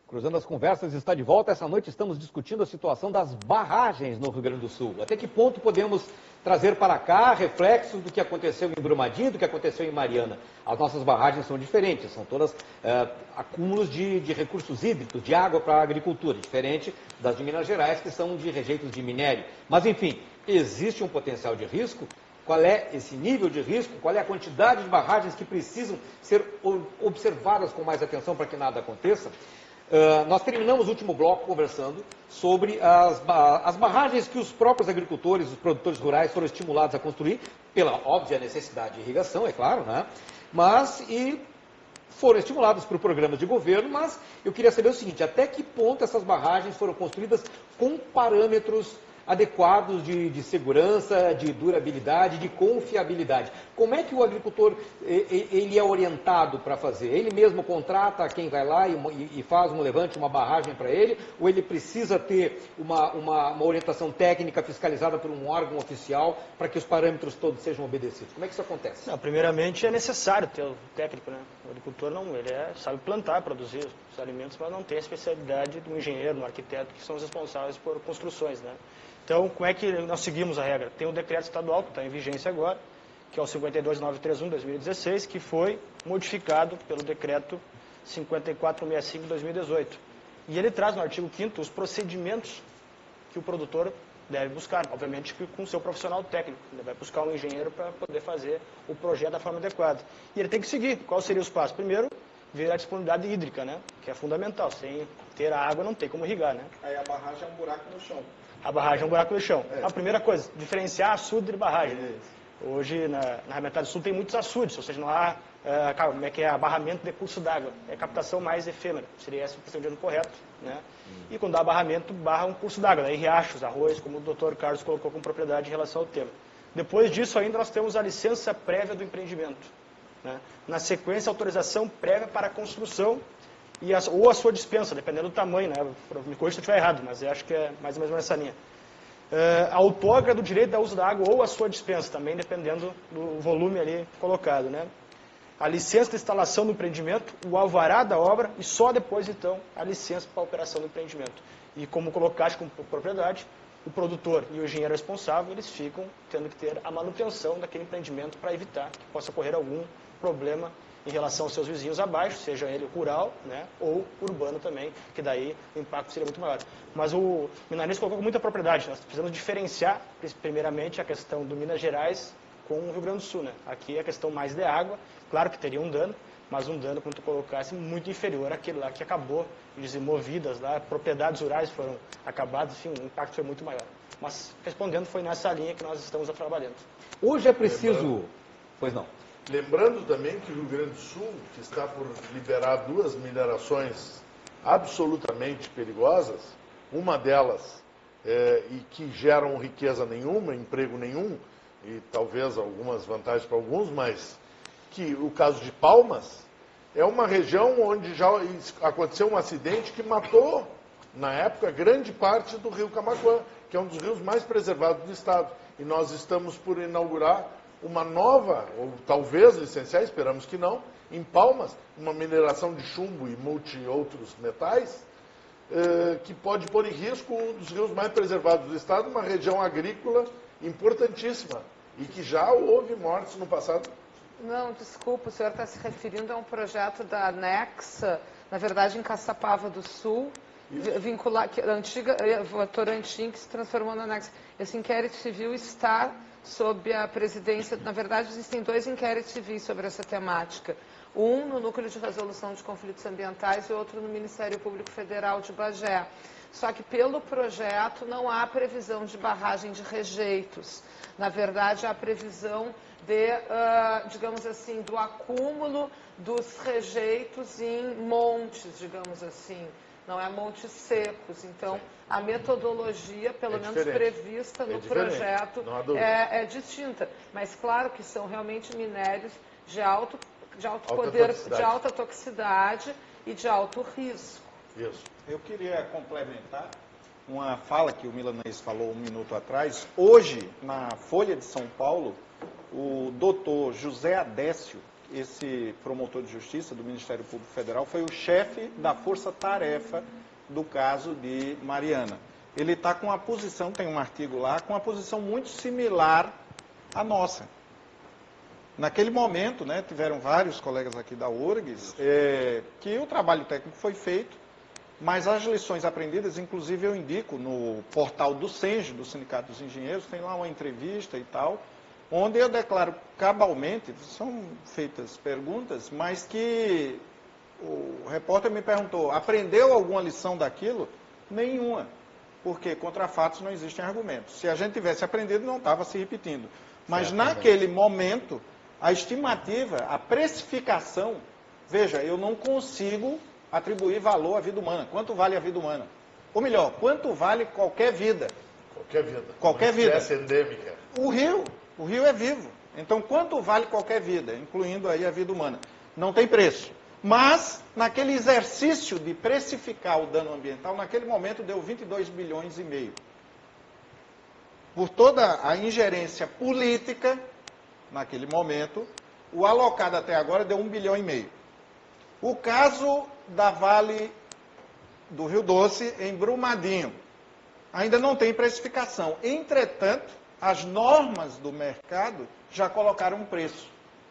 Cruzando as Conversas está de volta. Essa noite estamos discutindo a situação das barragens no Rio Grande do Sul. Até que ponto podemos trazer para cá reflexos do que aconteceu em Brumadinho, do que aconteceu em Mariana. As nossas barragens são diferentes, são todas acúmulos de recursos hídricos, de água para a agricultura, diferente das de Minas Gerais, que são de rejeitos de minério. Mas, enfim, existe um potencial de risco? Qual é esse nível de risco? Qual é a quantidade de barragens que precisam ser observadas com mais atenção para que nada aconteça? Nós terminamos o último bloco conversando sobre as barragens que os próprios agricultores, os produtores rurais foram estimulados a construir, pela óbvia necessidade de irrigação, é claro, né? E foram estimulados por programas de governo, mas eu queria saber o seguinte, até que ponto essas barragens foram construídas com parâmetros adequados de segurança, de durabilidade, de confiabilidade. Como é que o agricultor ele é orientado para fazer? Ele mesmo contrata quem vai lá e faz um levante, uma barragem para ele? Ou ele precisa ter uma orientação técnica fiscalizada por um órgão oficial para que os parâmetros todos sejam obedecidos? Como é que isso acontece? Não, primeiramente é necessário ter o técnico, né? O agricultor não, sabe plantar, produzir os alimentos, mas não tem a especialidade do engenheiro, do arquiteto, que são os responsáveis por construções, né? Então, como é que nós seguimos a regra? Tem o decreto estadual, que está em vigência agora, que é o 52.931/2016, que foi modificado pelo decreto 5465/2018. E ele traz no artigo 5º os procedimentos que o produtor deve buscar, obviamente que com o seu profissional técnico. Ele vai buscar um engenheiro para poder fazer o projeto da forma adequada. E ele tem que seguir. Qual seria os passos? Primeiro, ver a disponibilidade hídrica, né? Que é fundamental. Sem ter a água não tem como irrigar, né? Aí a barragem é um buraco no chão. A barragem é um buraco no chão. A primeira coisa, diferenciar açude de barragem. Né? Hoje, na metade sul, tem muitos açudes, ou seja, não há abarramento de curso d'água. É captação mais efêmera. Seria esse o procedimento correto. Né? E quando há barramento, barra um curso d'água. Daí riachos, arroios, como o Dr. Carlos colocou com propriedade em relação ao tema. Depois disso, ainda nós temos a licença prévia do empreendimento. Né? Na sequência, a autorização prévia para a construção ou a sua dispensa, dependendo do tamanho, né? Me corrija se eu estiver errado, mas eu acho que é mais ou menos nessa linha. A outorga do direito de uso da água ou a sua dispensa, também dependendo do volume ali colocado, né? A licença de instalação do empreendimento, o alvará da obra e só depois, então, a licença para a operação do empreendimento. E como colocaste com propriedade, o produtor e o engenheiro responsável, eles ficam tendo que ter a manutenção daquele empreendimento para evitar que possa ocorrer algum problema em relação aos seus vizinhos abaixo, seja ele rural, né, ou urbano também, que daí o impacto seria muito maior. Mas o Milanês colocou com muita propriedade. Nós precisamos diferenciar, primeiramente, a questão do Minas Gerais com o Rio Grande do Sul. Né? Aqui é a questão mais de água, claro que teria um dano, mas um dano, como tu colocasse, muito inferior àquele lá que acabou, desenvolvidas lá, propriedades rurais foram acabadas, enfim, o impacto foi muito maior. Mas, respondendo, foi nessa linha que nós estamos trabalhando. Hoje é preciso... Pois não. Lembrando também que o Rio Grande do Sul, que está por liberar 2 minerações absolutamente perigosas, uma delas e que geram riqueza nenhuma, emprego nenhum, e talvez algumas vantagens para alguns, mas que o caso de Palmas é uma região onde já aconteceu um acidente que matou, na época, grande parte do rio Camaquã, que é um dos rios mais preservados do estado. E nós estamos por inaugurar uma nova, ou talvez licenciar, esperamos que não, em Palmas, uma mineração de chumbo e outros metais, que pode pôr em risco um dos rios mais preservados do estado, uma região agrícola importantíssima, e que já houve mortes no passado. Não, desculpa, o senhor está se referindo a um projeto da Anexa, na verdade em Caçapava do Sul, vincular, a antiga Votorantim, que se transformou na Anexa. Esse inquérito civil está sob a presidência, na verdade existem 2 inquéritos civis sobre essa temática. Um no Núcleo de Resolução de Conflitos Ambientais e outro no Ministério Público Federal de Bagé. Só que pelo projeto não há previsão de barragem de rejeitos. Na verdade, há previsão de, digamos assim, do acúmulo dos rejeitos em montes, digamos assim. Não é montes secos. Então, a metodologia, pelo menos prevista no projeto, é distinta. Mas, claro que são realmente minérios de alto poder, de alta toxicidade e de alto risco. Isso. Eu queria complementar uma fala que o Milanês falou um minuto atrás. Hoje, na Folha de São Paulo, o doutor José Adécio, esse promotor de justiça do Ministério Público Federal foi o chefe da força-tarefa do caso de Mariana. Ele está com uma posição, tem um artigo lá, com uma posição muito similar à nossa. Naquele momento, né, tiveram vários colegas aqui da URGS, que o trabalho técnico foi feito, mas as lições aprendidas, inclusive eu indico no portal do SENGE, do Sindicato dos Engenheiros, tem lá uma entrevista e tal, onde eu declaro cabalmente, são feitas perguntas, mas que o repórter me perguntou, aprendeu alguma lição daquilo? Nenhuma, porque contra fatos não existem argumentos. Se a gente tivesse aprendido, não estava se repetindo. Mas naquele momento, a estimativa, a precificação, veja, eu não consigo atribuir valor à vida humana. Quanto vale a vida humana? Ou melhor, quanto vale qualquer vida? Qualquer vida. Qualquer vida. Espécie endêmica. O rio é vivo. Então, quanto vale qualquer vida, incluindo aí a vida humana? Não tem preço. Mas, naquele exercício de precificar o dano ambiental, naquele momento deu 22 bilhões e meio. Por toda a ingerência política, naquele momento, o alocado até agora deu 1 bilhão e meio. O caso da Vale do Rio Doce, em Brumadinho, ainda não tem precificação. Entretanto, as normas do mercado já colocaram um preço.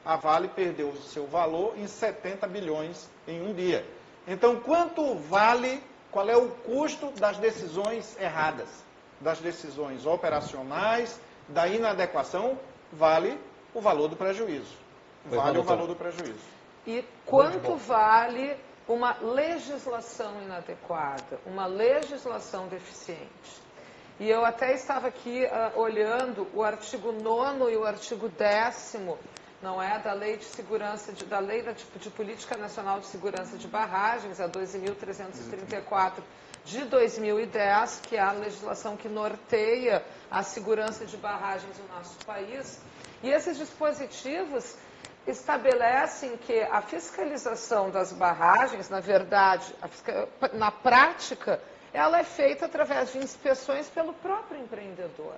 A Vale perdeu o seu valor em 70 bilhões em um dia. Então, quanto vale, qual é o custo das decisões erradas? Das decisões operacionais, da inadequação, vale o valor do prejuízo. Vale o valor do prejuízo. E quanto vale uma legislação inadequada, uma legislação deficiente? E eu até estava aqui olhando o artigo 9º e o artigo 10º, não é, da Lei de Segurança, da Lei de Política Nacional de Segurança de Barragens, a 12.334 de 2010, que é a legislação que norteia a segurança de barragens no nosso país. E esses dispositivos estabelecem que a fiscalização das barragens, na verdade, na prática, ela é feita através de inspeções pelo próprio empreendedor.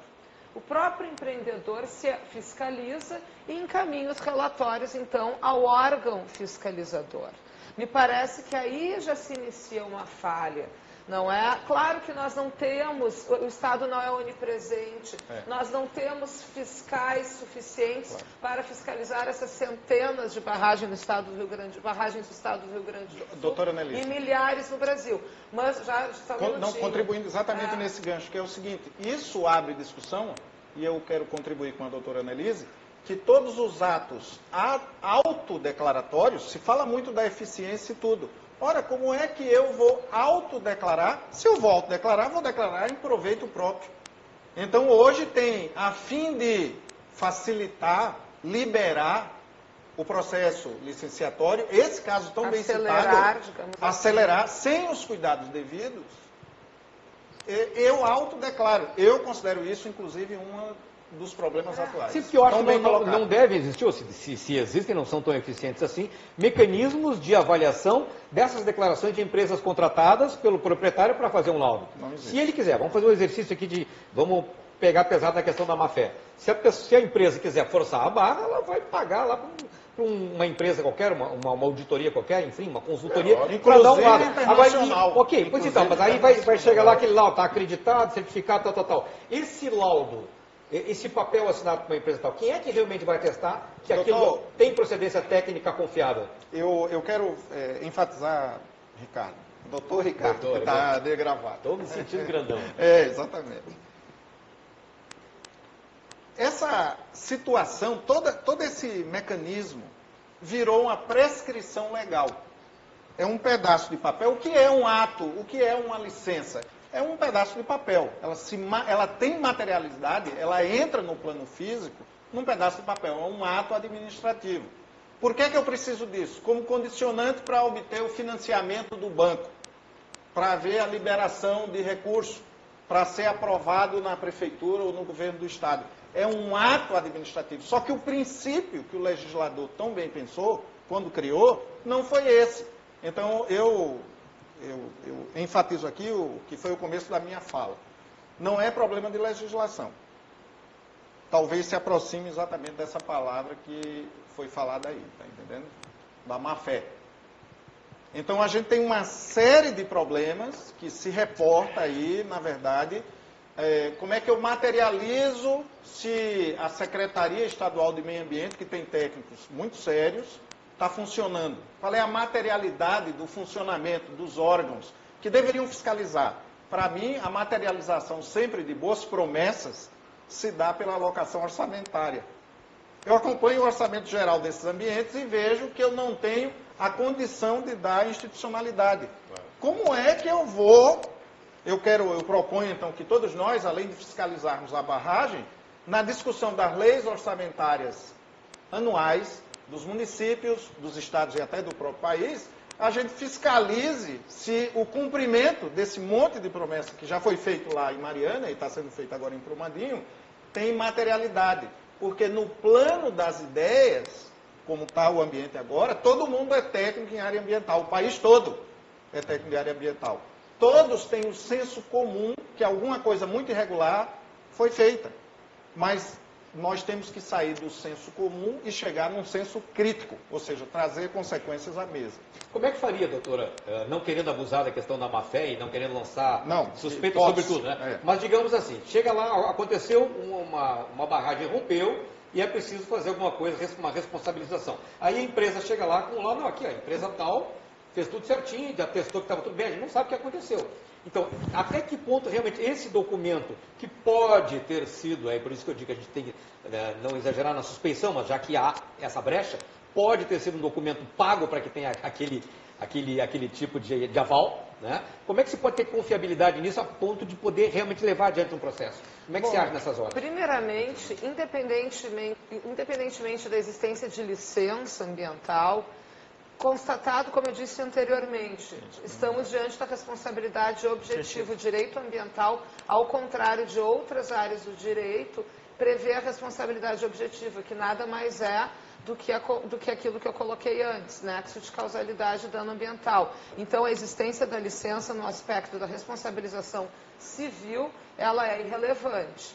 O próprio empreendedor se fiscaliza e encaminha os relatórios, então, ao órgão fiscalizador. Me parece que aí já se inicia uma falha. Não é? Claro que nós não temos, o Estado não é onipresente, nós não temos fiscais suficientes para fiscalizar essas centenas de barragens no Estado do Rio Grande, barragens do Estado do Rio Grande do Sul, doutora Nelly, e milhares no Brasil. Mas já está contribuindo exatamente nesse gancho, que é o seguinte, isso abre discussão, e eu quero contribuir com a doutora Annelise, que todos os atos autodeclaratórios, se fala muito da eficiência e tudo. Ora, como é que eu vou autodeclarar? Se eu vou autodeclarar, vou declarar em proveito próprio. Então, hoje tem, a fim de facilitar, liberar o processo licenciatório, esse caso tão bem citado, acelerar sem os cuidados devidos, eu autodeclaro. Eu considero isso, inclusive, dos problemas atuais. Sim, porque eu acho que não deve existir, ou se existem, não são tão eficientes assim, mecanismos de avaliação dessas declarações de empresas contratadas pelo proprietário para fazer um laudo. Se ele quiser, vamos fazer um exercício aqui vamos pegar pesado na questão da má-fé. Se a empresa quiser forçar a barra, ela vai pagar lá para uma empresa qualquer, uma auditoria qualquer, enfim, uma consultoria, para dar um laudo. Internacional. Ok, pois então, mas aí vai chegar lá aquele laudo, está acreditado, certificado, tal. Esse laudo, esse papel assinado por uma empresa tal, quem é que realmente vai testar que aquilo tem procedência técnica confiável? Eu quero enfatizar, Ricardo, doutor Ricardo, que está de gravata. Estou me sentindo grandão. Exatamente. Essa situação, todo esse mecanismo virou uma prescrição legal. É um pedaço de papel. O que é um ato? O que é uma licença? É um pedaço de papel. Ela tem materialidade, ela entra no plano físico num pedaço de papel. É um ato administrativo. Por que eu preciso disso? Como condicionante para obter o financiamento do banco, para haver a liberação de recursos, para ser aprovado na prefeitura ou no governo do estado. É um ato administrativo. Só que o princípio que o legislador tão bem pensou, quando criou, não foi esse. Então, eu enfatizo aqui o que foi o começo da minha fala. Não é problema de legislação. talvez se aproxime exatamente dessa palavra que foi falada aí, tá entendendo? Da má-fé. Então a gente tem uma série de problemas que se reporta aí, na verdade, como é que eu materializo se a Secretaria Estadual de Meio Ambiente, que tem técnicos muito sérios, está funcionando? Qual é a materialidade do funcionamento dos órgãos que deveriam fiscalizar? Para mim, a materialização sempre de boas promessas se dá pela alocação orçamentária. Eu acompanho o orçamento geral desses ambientes e vejo que eu não tenho a condição de dar institucionalidade. Como é que eu vou... Eu proponho, então, que todos nós, além de fiscalizarmos a barragem, na discussão das leis orçamentárias anuais dos municípios, dos estados e até do próprio país, a gente fiscalize se o cumprimento desse monte de promessa que já foi feito lá em Mariana e está sendo feito agora em Brumadinho, tem materialidade. Porque no plano das ideias, como está o ambiente agora, todo mundo é técnico em área ambiental, o país todo é técnico em área ambiental. Todos têm o senso comum que alguma coisa muito irregular foi feita. Mas nós temos que sair do senso comum e chegar num senso crítico, ou seja, trazer consequências à mesa. Como é que faria, doutora, não querendo abusar da questão da má-fé e não querendo lançar suspeita sobre tudo, né? Mas digamos assim, chega lá, aconteceu uma barragem rompeu e é preciso fazer alguma coisa, uma responsabilização. Aí a empresa chega lá com lá, não, aqui a empresa tal fez tudo certinho, já testou que estava tudo bem, a gente não sabe o que aconteceu. Então, até que ponto realmente esse documento, que pode ter sido, por isso que eu digo que a gente tem que não exagerar na suspeição, mas já que há essa brecha, pode ter sido um documento pago para que tenha aquele tipo de aval, né? Como é que se pode ter confiabilidade nisso a ponto de poder realmente levar adiante um processo? Como é que você age nessas horas? Primeiramente, independentemente da existência de licença ambiental, constatado, como eu disse anteriormente, estamos diante da responsabilidade objetiva. O direito ambiental, ao contrário de outras áreas do direito, prevê a responsabilidade objetiva, que nada mais é do que aquilo que eu coloquei antes, nexo de causalidade e dano ambiental. Então, a existência da licença no aspecto da responsabilização civil, ela é irrelevante.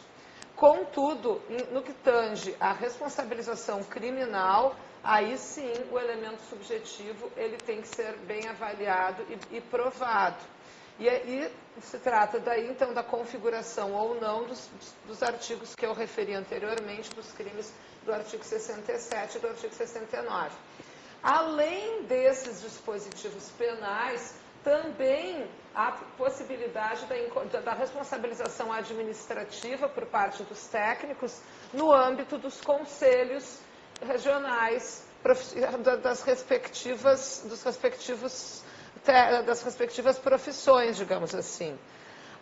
Contudo, no que tange à responsabilização criminal, aí sim o elemento subjetivo ele tem que ser bem avaliado e provado. E aí se trata daí então da configuração ou não dos artigos que eu referi anteriormente, dos crimes do artigo 67 e do artigo 69. Além desses dispositivos penais, também há possibilidade da responsabilização administrativa por parte dos técnicos no âmbito dos conselhos regionais das respectivas profissões, digamos assim.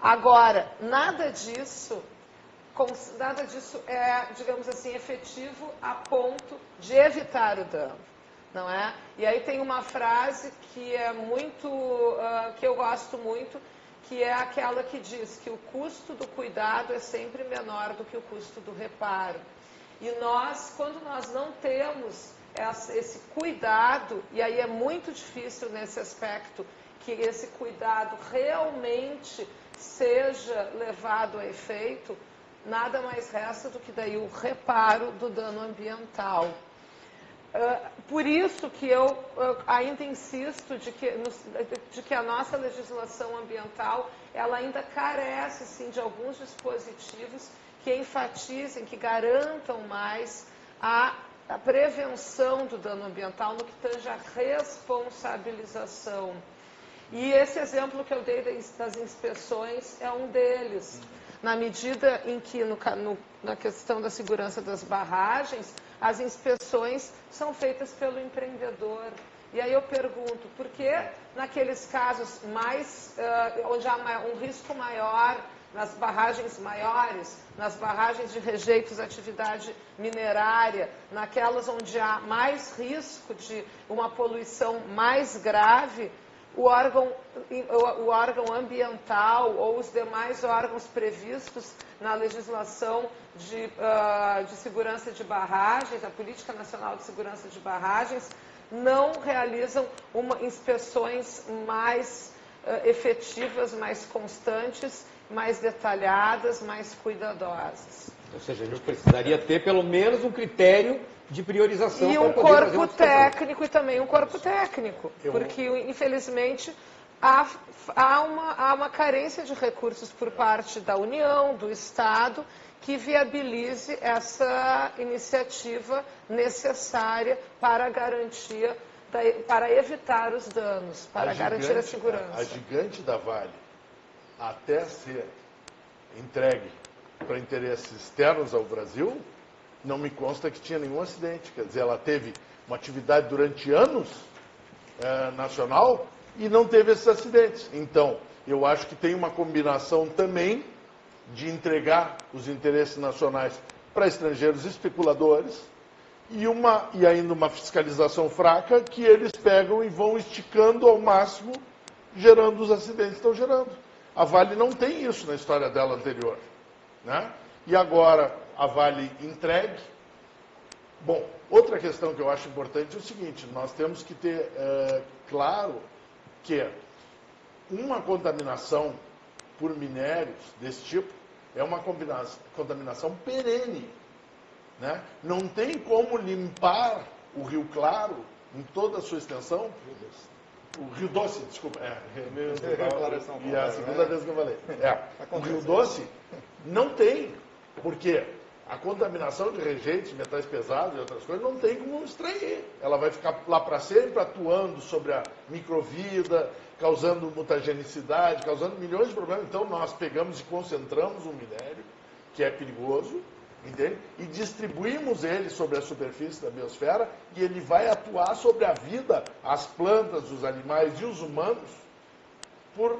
Agora, nada disso é, digamos assim, efetivo a ponto de evitar o dano, não é? E aí tem uma frase que é que eu gosto muito, que é aquela que diz que o custo do cuidado é sempre menor do que o custo do reparo. E quando nós não temos esse cuidado, e aí é muito difícil nesse aspecto que esse cuidado realmente seja levado a efeito, nada mais resta do que daí o reparo do dano ambiental. Por isso que eu ainda insisto de que a nossa legislação ambiental ela ainda carece sim, de alguns dispositivos que enfatizem, que garantam mais a prevenção do dano ambiental no que tange à responsabilização. E esse exemplo que eu dei das inspeções é um deles. Na medida em que, na questão da segurança das barragens, as inspeções são feitas pelo empreendedor. E aí eu pergunto, por que naqueles casos onde há um risco maior, nas barragens maiores, nas barragens de rejeitos de atividade minerária, naquelas onde há mais risco de uma poluição mais grave, o órgão ambiental ou os demais órgãos previstos na legislação de segurança de barragens, a Política Nacional de Segurança de Barragens, não realizam inspeções mais efetivas, mais constantes, mais detalhadas, mais cuidadosas. Ou seja, a gente precisaria ter pelo menos um critério de priorização. E para um poder fazer corpo uma licitação. técnico e também um corpo técnico. Porque, infelizmente, há uma carência de recursos por parte da União, do Estado, que viabilize essa iniciativa necessária para a garantia, para evitar os danos, para garantir a segurança. A gigante da Vale, até ser entregue para interesses externos ao Brasil, não me consta que tinha nenhum acidente. Quer dizer, ela teve uma atividade durante anos nacional e não teve esses acidentes. Então, eu acho que tem uma combinação também de entregar os interesses nacionais para estrangeiros especuladores e ainda uma fiscalização fraca que eles pegam e vão esticando ao máximo, gerando os acidentes que estão gerando. A Vale não tem isso na história dela anterior, né? E agora a Vale entregue. Bom, outra questão que eu acho importante é o seguinte: nós temos que ter claro que uma contaminação por minérios desse tipo é uma contaminação perene, né? Não tem como limpar o Rio Claro em toda a sua extensão. O Rio Doce, desculpa. E a segunda vez que eu falei. O Rio Doce não tem, porque a contaminação de reagentes, metais pesados e outras coisas, não tem como extrair. Ela vai ficar lá para sempre atuando sobre a microvida, causando mutagenicidade, causando milhões de problemas. Então, nós pegamos e concentramos um minério, que é perigoso, entende? E distribuímos ele sobre a superfície da biosfera, e ele vai atuar sobre a vida, as plantas, os animais e os humanos, por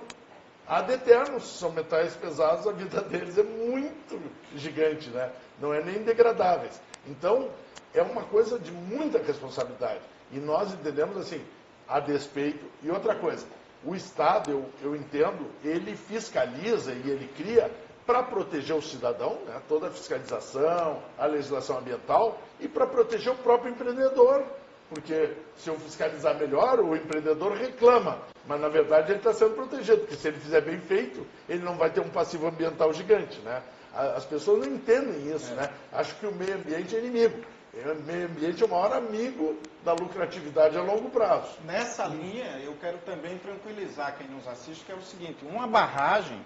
ad eternos. São metais pesados, a vida deles é muito gigante, né? Não é nem degradáveis. Então, é uma coisa de muita responsabilidade. E nós entendemos assim, a despeito. E outra coisa, o Estado, eu entendo, ele fiscaliza e ele cria para proteger o cidadão, né? Toda a fiscalização, a legislação ambiental, e para proteger o próprio empreendedor. Porque se eu fiscalizar melhor, o empreendedor reclama. Mas, na verdade, ele está sendo protegido, porque se ele fizer bem feito, ele não vai ter um passivo ambiental gigante, né? As pessoas não entendem isso, né? Acham que o meio ambiente é inimigo. O meio ambiente é o maior amigo da lucratividade a longo prazo. Nessa linha, eu quero também tranquilizar quem nos assiste, que é o seguinte: uma barragem,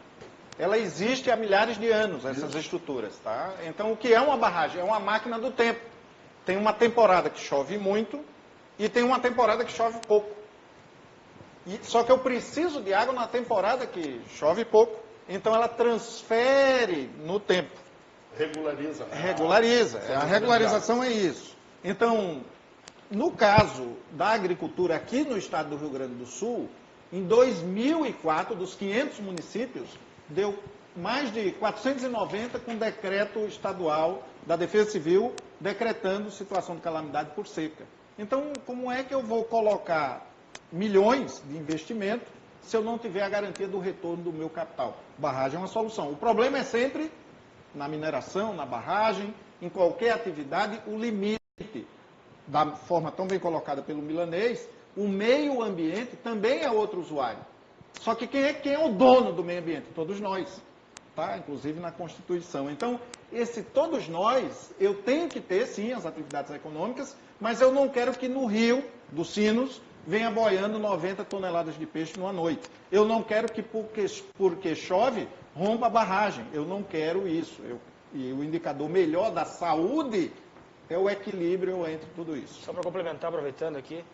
ela existe há milhares de anos, essas estruturas, tá? Então, o que é uma barragem? É uma máquina do tempo. Tem uma temporada que chove muito e tem uma temporada que chove pouco. Só que eu preciso de água na temporada que chove pouco. Então, ela transfere no tempo. Regulariza. Né? Regulariza. A regularização é isso. Então, no caso da agricultura aqui no estado do Rio Grande do Sul, em 2004, dos 500 municípios, deu mais de 490 com decreto estadual da Defesa Civil decretando situação de calamidade por seca. Então, como é que eu vou colocar milhões de investimento se eu não tiver a garantia do retorno do meu capital? Barragem é uma solução. O problema é sempre na mineração, na barragem, em qualquer atividade, o limite, da forma tão bem colocada pelo milanês, o meio ambiente também é outro usuário. Só que quem é o dono do meio ambiente? Todos nós, tá? Inclusive na Constituição. Então, todos nós, eu tenho que ter, sim, as atividades econômicas, mas eu não quero que no rio dos Sinos venha boiando 90 toneladas de peixe numa noite. Eu não quero que, porque chove, rompa a barragem. Eu não quero isso. E o indicador melhor da saúde é o equilíbrio entre tudo isso. Só para complementar, aproveitando aqui,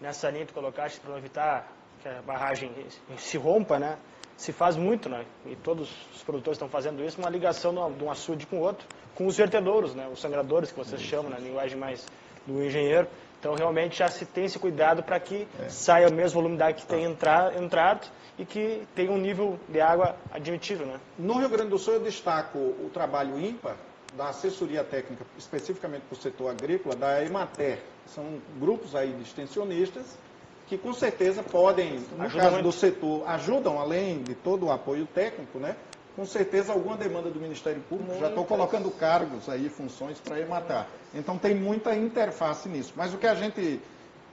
nessa linha que tu colocaste, para evitar que a barragem se rompa, né? Se faz muito, né? E todos os produtores estão fazendo isso, uma ligação de um açude com o outro, com os vertedouros, né? Os sangradores, que vocês chamam, na linguagem mais do engenheiro. Então, realmente, já se tem esse cuidado para que saia o mesmo volume de água que tem entrado e que tenha um nível de água admitível, né? No Rio Grande do Sul, eu destaco o trabalho ímpar da assessoria técnica, especificamente para o setor agrícola, da Emater. São grupos aí de extensionistas que, com certeza, podem, no caso do setor, ajudam, além de todo o apoio técnico, né? Com certeza, alguma demanda do Ministério Público, já estou colocando cargos aí, funções para a Emater. Então, tem muita interface nisso. Mas o que a gente,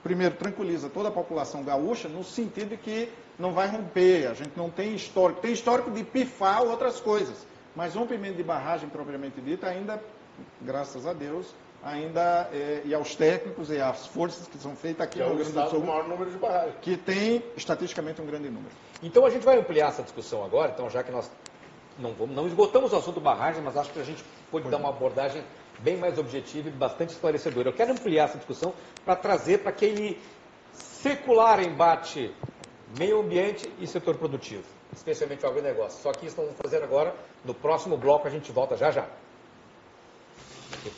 primeiro, tranquiliza toda a população gaúcha, no sentido de que não vai romper, a gente não tem histórico. Tem histórico de pifar outras coisas, Mas rompimento de barragem propriamente dita ainda, graças a Deus, ainda e aos técnicos e às forças que são feitas aqui Que é no o Rio Grande do estado Sul, com o maior número de barragens. que tem estatisticamente um grande número. Então a gente vai ampliar essa discussão agora, então já que nós não esgotamos o assunto barragem, mas acho que a gente pode dar uma abordagem bem mais objetiva e bastante esclarecedora. Eu quero ampliar essa discussão para trazer para aquele secular embate meio ambiente e setor produtivo, especialmente o agronegócio. Só que isso nós vamos fazer agora, no próximo bloco a gente volta já já. Aqui.